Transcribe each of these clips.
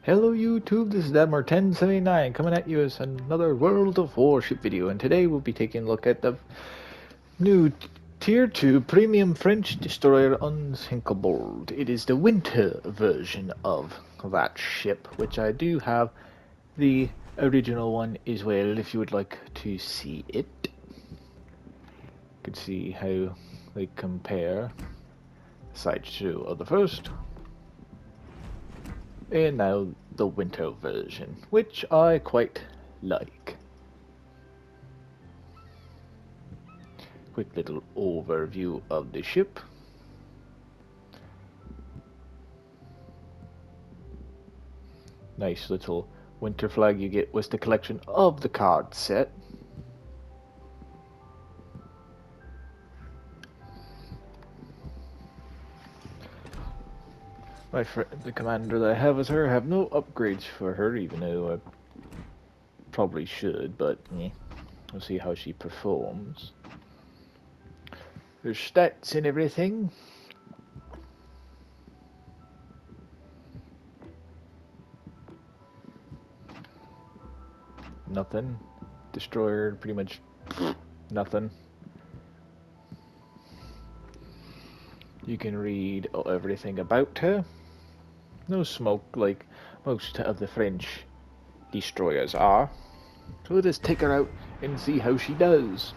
Hello YouTube, this is Admir1079 coming at you as another World of Warship video, and today we'll be taking a look at the new Tier 2 Premium French Destroyer Unsinkable. It is the winter version of that ship, which I do have the original one as well if you would like to see it. You can see how they compare. Sideshow of the first. And now the winter version, which I quite like. Quick little overview of the ship. Nice little winter flag you get with the collection of the card set. My friend, the commander that I have with her, have no upgrades for her, even though I probably should, but we'll see how she performs. Her stats and everything. Nothing. Destroyer, pretty much nothing. You can read everything about her. No smoke like most of the French destroyers are. So let us take her out and see how she does.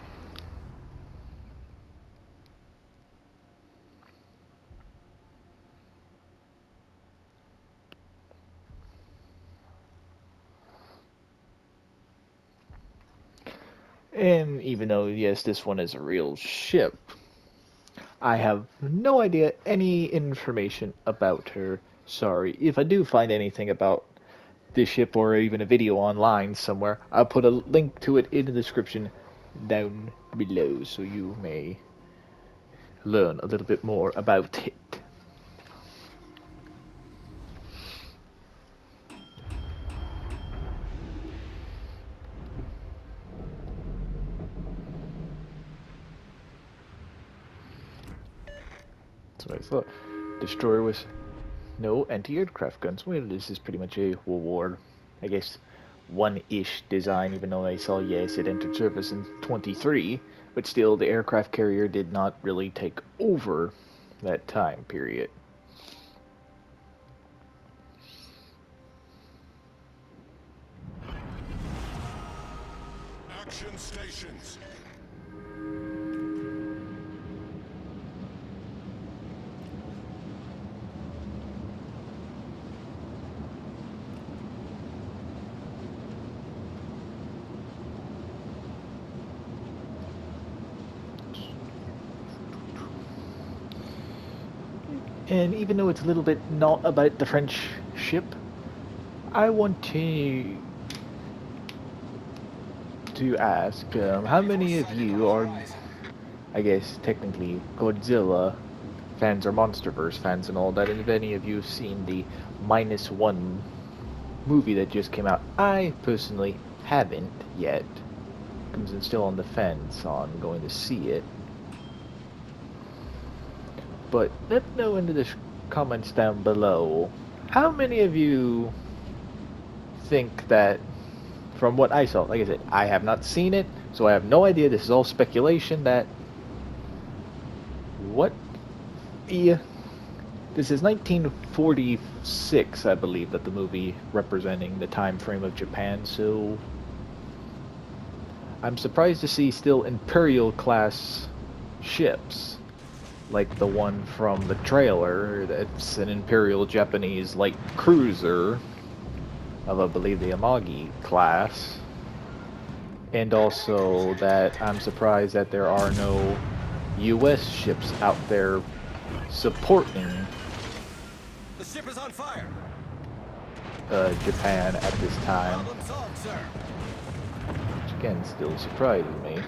And even though, yes, this one is a real ship, I have no idea any information about her. Sorry. If I do find anything about this ship or even a video online somewhere, I'll put a link to it in the description down below so you may learn a little bit more about it. That's what I thought. Destroyer with no anti-aircraft guns. Well, this is pretty much a World War, I guess, one-ish design, even though I saw, yes, it entered service in 23, but still the aircraft carrier did not really take over that time period. Action stations. And even though it's a little bit not about the French ship, I want to ask, how many of you are, I guess, technically Godzilla fans or MonsterVerse fans and all that, and if any of you have seen the -1 movie that just came out? I personally haven't yet. I'm still on the fence on going to see it. But let me know in the comments down below, how many of you think that, from what I saw, like I said, I have not seen it, so I have no idea, this is all speculation, that what the this is 1946, I believe, that the movie representing the time frame of Japan, so I'm surprised to see still Imperial class ships, like the one from the trailer. That's an Imperial Japanese light cruiser of, I believe, the Amagi class. And also that I'm surprised that there are no US ships out there supporting The ship is on fire. Japan at this time. Problem solved, sir. Which again still surprises me.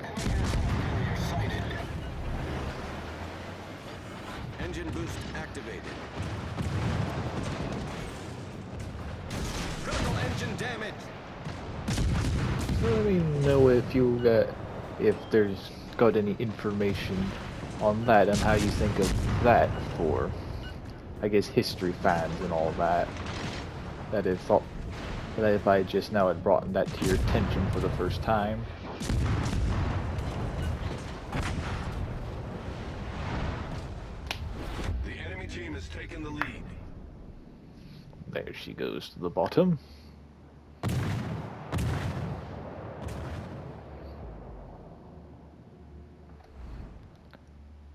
Engine boost activated. Critical engine damage. So let me know if there's got any information on that and how you think of that for, I guess, history fans and all that. that it thought that if I just now had brought that to your attention for the first time. The enemy team has taken the lead. There she goes to the bottom.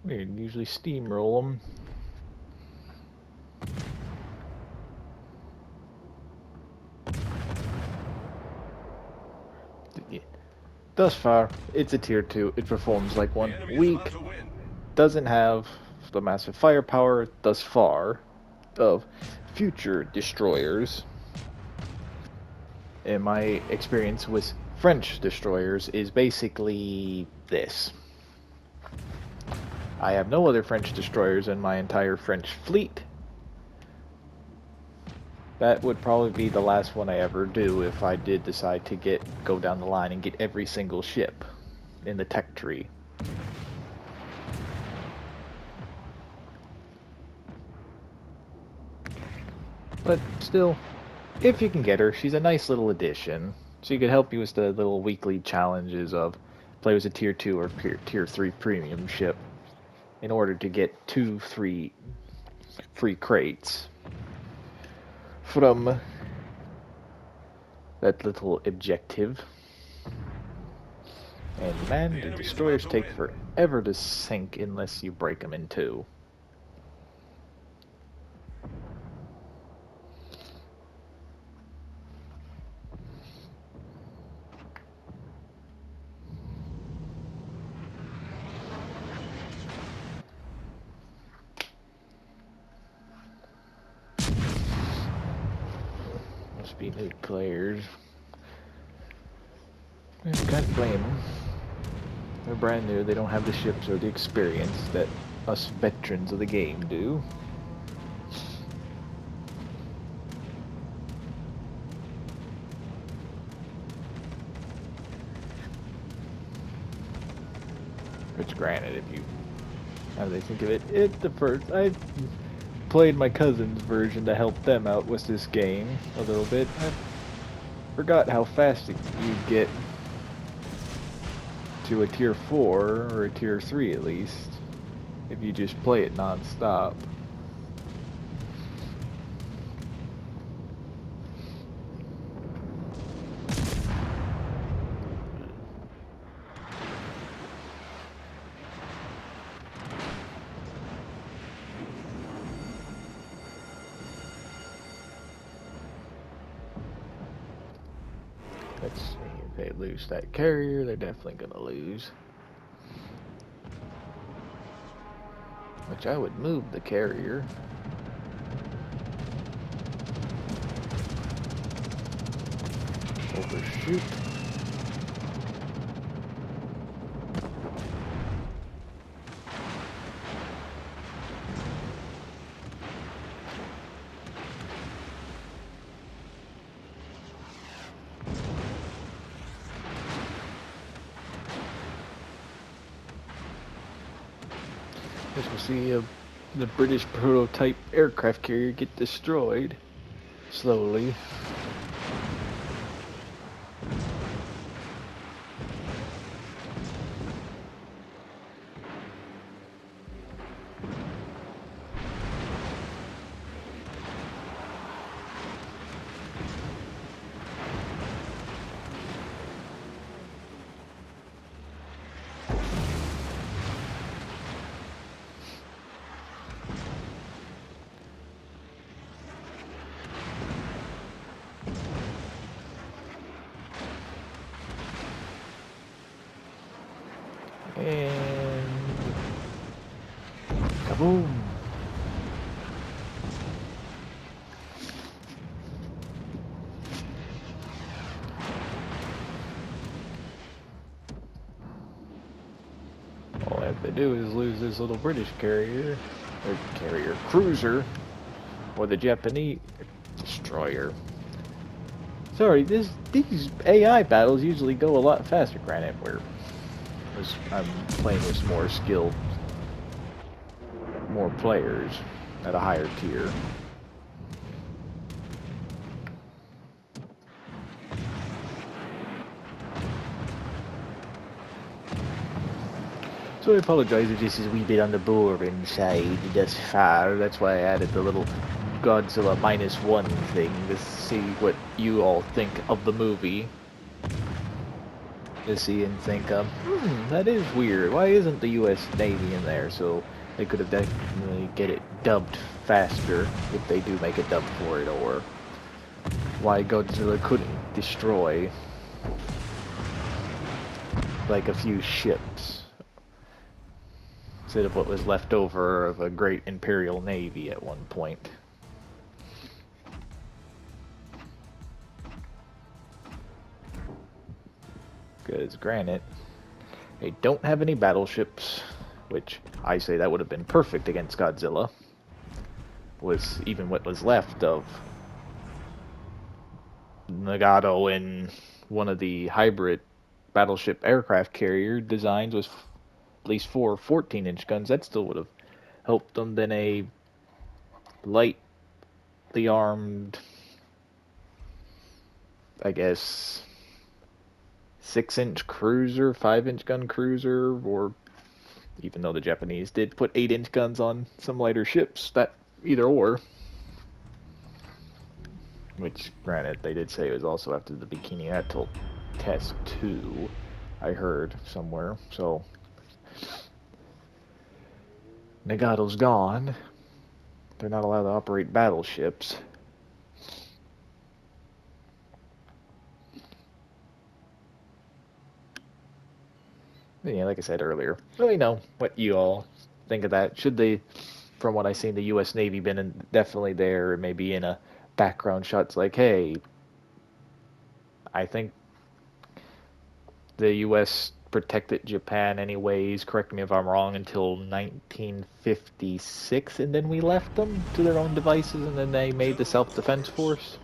We usually steamroll them. Thus far, it's a tier 2. It performs like one. The enemy is about Weak, to win. doesn't have the massive firepower thus far of future destroyers. And my experience with French destroyers is basically this. I have no other French destroyers in my entire French fleet. That would probably be the last one I ever do if I did decide to go down the line and get every single ship in the tech tree. But still, if you can get her, she's a nice little addition. She could help you with the little weekly challenges of play with a tier 2 or tier 3 premium ship in order to get 2-3 free crates from that little objective. And man, the destroyers take forever to sink unless you break them in two. Must be new players. I can't blame them. They're brand new, they don't have the ships or the experience that us veterans of the game do. Which granted, if you, how they think of it, I played my cousin's version to help them out with this game a little bit. I forgot how fast you get to a tier 4 or a tier 3 at least if you just play it non-stop. Let's see, if they lose that carrier, they're definitely gonna lose. Which I would move the carrier. Overshoot. Guess we'll see the British prototype aircraft carrier get destroyed slowly. And kaboom! All I have to do is lose this little British carrier, or carrier cruiser, or the Japanese destroyer. Sorry, these AI battles usually go a lot faster. Granted, I'm playing with more skilled, more players at a higher tier. So I apologize if this is a wee bit on the boring side thus far. That's why I added the little Godzilla -1 thing to see what you all think of the movie. To see and think, that is weird. Why isn't the U.S. Navy in there? So they could have definitely get it dubbed faster if they do make a dub for it, or why Godzilla couldn't destroy like a few ships instead of what was left over of a great Imperial Navy at one point. Because granted, they don't have any battleships, which I say that would have been perfect against Godzilla. Was even what was left of Nagato and one of the hybrid battleship aircraft carrier designs was at least 4 14-inch guns. That still would have helped them than a lightly armed, I guess, 6-inch cruiser, 5-inch gun cruiser, or even though the Japanese did put 8-inch guns on some lighter ships, that either or. Which, granted, they did say it was also after the Bikini Atoll Test 2, I heard somewhere. So, Nagato's gone. They're not allowed to operate battleships. But yeah, like I said earlier, really know what you all think of that. Should they, from what I've seen, the U.S. Navy been definitely there, maybe in a background shots like, hey, I think the U.S. protected Japan anyways, correct me if I'm wrong, until 1956, and then we left them to their own devices, and then they made the Self-Defense Force.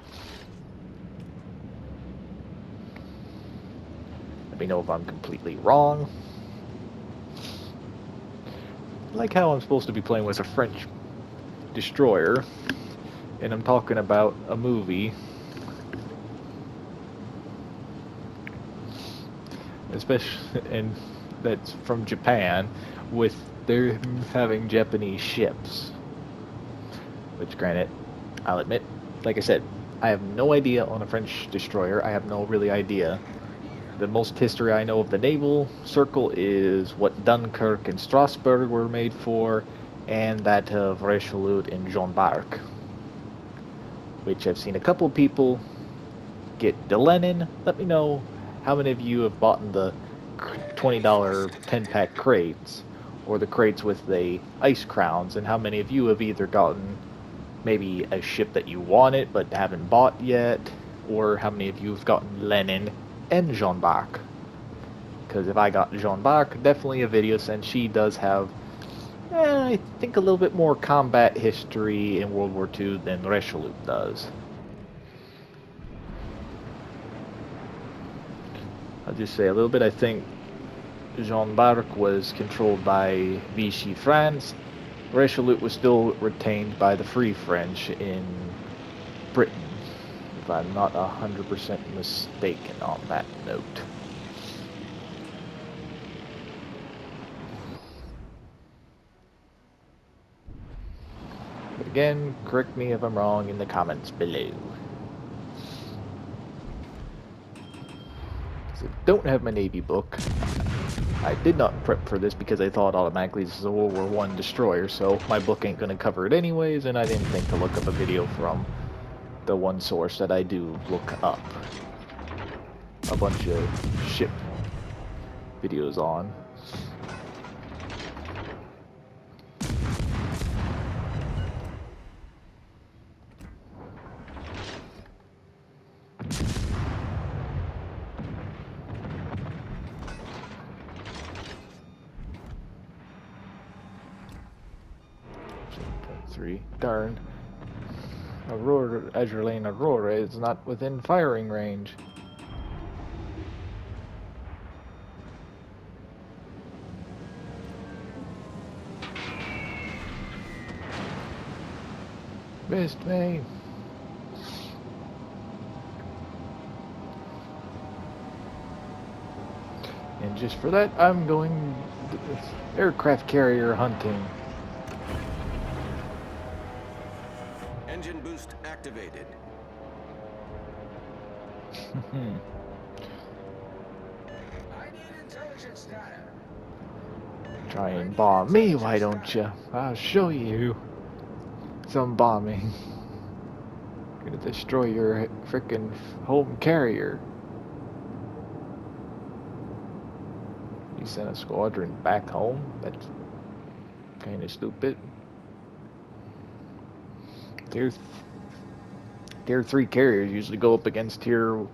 Let me know if I'm completely wrong. Like how I'm supposed to be playing with a French destroyer, and I'm talking about a movie, especially, and that's from Japan, with their having Japanese ships. Which, granted, I'll admit, like I said, I have no idea on a French destroyer. I have no really idea. The most history I know of the naval circle is what Dunkirk and Strasbourg were made for, and that of Resolute and Jean d'Arc, which I've seen a couple of people get. The Lenin, let me know how many of you have bought the $20 10-pack crates, or the crates with the ice crowns, and how many of you have either gotten maybe a ship that you wanted but haven't bought yet, or how many of you have gotten Lenin and Jean d'Arc. Because if I got Jean d'Arc, definitely a video, since she does have, I think, a little bit more combat history in World War II than Resolute does. I'll just say a little bit. I think Jean d'Arc was controlled by Vichy France. Resolute was still retained by the Free French in Britain, if I'm not 100% mistaken on that note. But again, correct me if I'm wrong in the comments below. So don't have my Navy book. I did not prep for this because I thought automatically this is a World War I destroyer, so my book ain't going to cover it anyways, and I didn't think to look up a video from the one source that I do look up a bunch of ship videos on. Darn. Azure Lane Aurora is not within firing range. Missed me. And just for that, I'm going aircraft carrier hunting. Engine boost activated. I need intelligence data. Try and bomb me, why don't you? I'll show you some bombing. Gonna destroy your frickin' home carrier. You sent a squadron back home? That's kinda stupid. Tier, tier 3 carriers usually go up against tier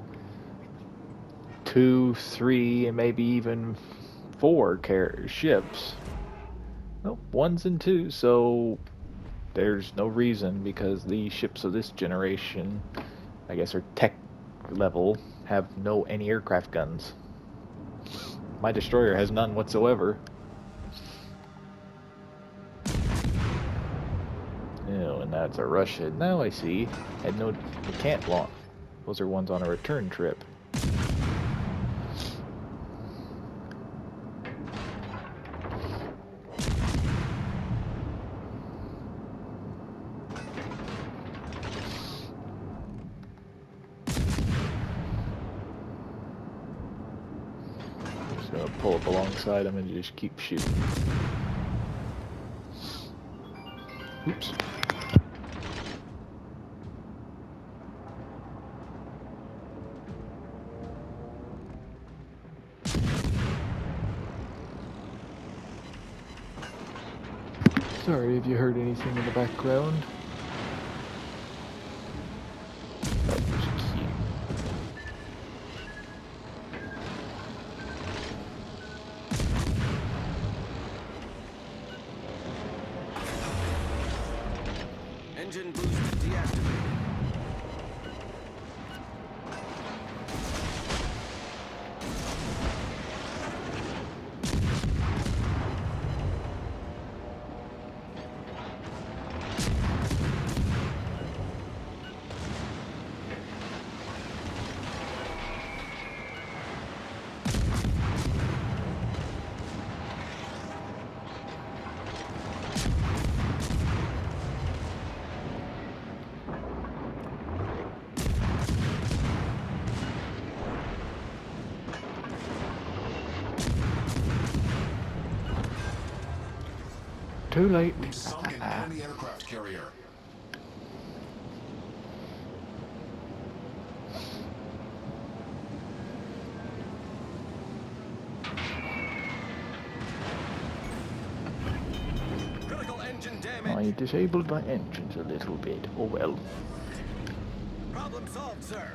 2, 3, and maybe even 4 ships. Nope, 1s and 2s, so there's no reason because the ships of this generation, I guess, are tech level, have no anti-aircraft guns. My destroyer has none whatsoever. Oh, and that's a Russian. Now I see. Had no, it can't launch. Those are ones on a return trip. Just gonna pull up alongside them and just keep shooting. Oops. Sorry if you heard anything in the background. That was cute. Engine boost deactivated. Too late. We've sunk an enemy aircraft carrier. Critical engine damage. I disabled my engines a little bit. Oh well. Problem solved, sir.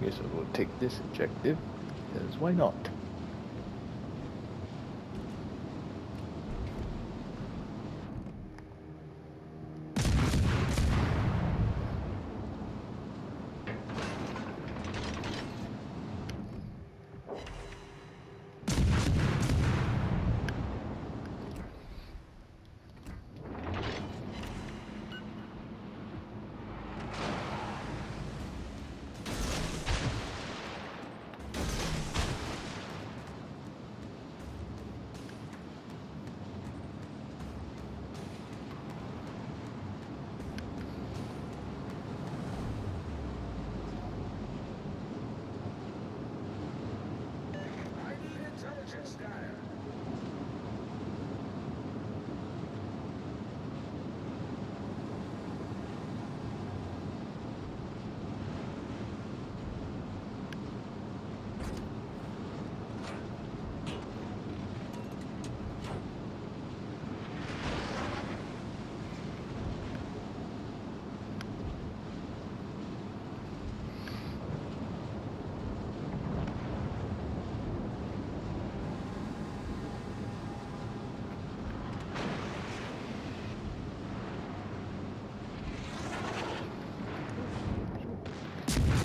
Guess I will take this objective, because why not? I need intelligence data.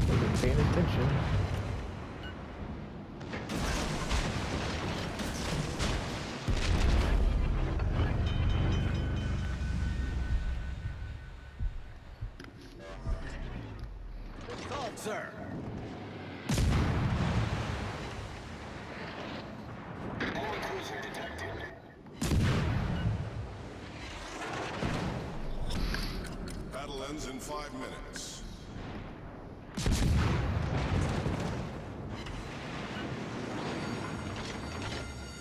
Wasn't paying attention. Solved, sir. Enemy cruiser detected. Battle ends in 5 minutes.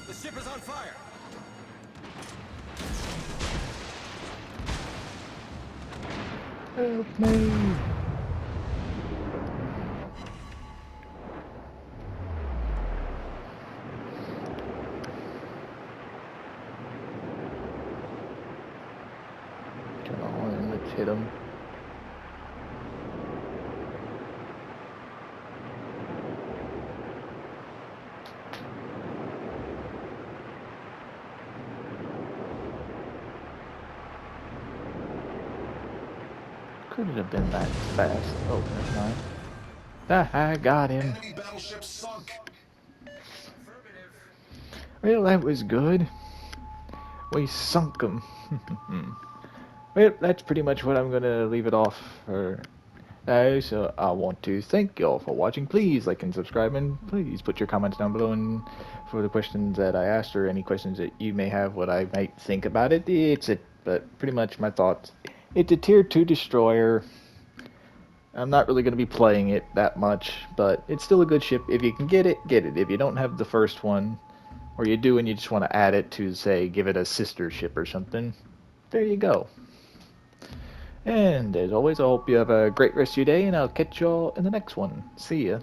The ship is on fire. Help me! Come on, let's hit him. Couldn't have been that fast. Oh, never mind. Ah, I got him. Enemy battleship sunk. Well, that was good. We sunk him. Well, that's pretty much what I'm gonna leave it off for now. So I want to thank you all for watching. Please like and subscribe, and please put your comments down below and for the questions that I asked or any questions that you may have, what I might think about it. But pretty much my thoughts. It's a tier 2 destroyer. I'm not really going to be playing it that much, but it's still a good ship. If you can get it, get it. If you don't have the first one, or you do and you just want to add it to, say, give it a sister ship or something, there you go. And as always, I hope you have a great rest of your day, and I'll catch y'all in the next one. See ya.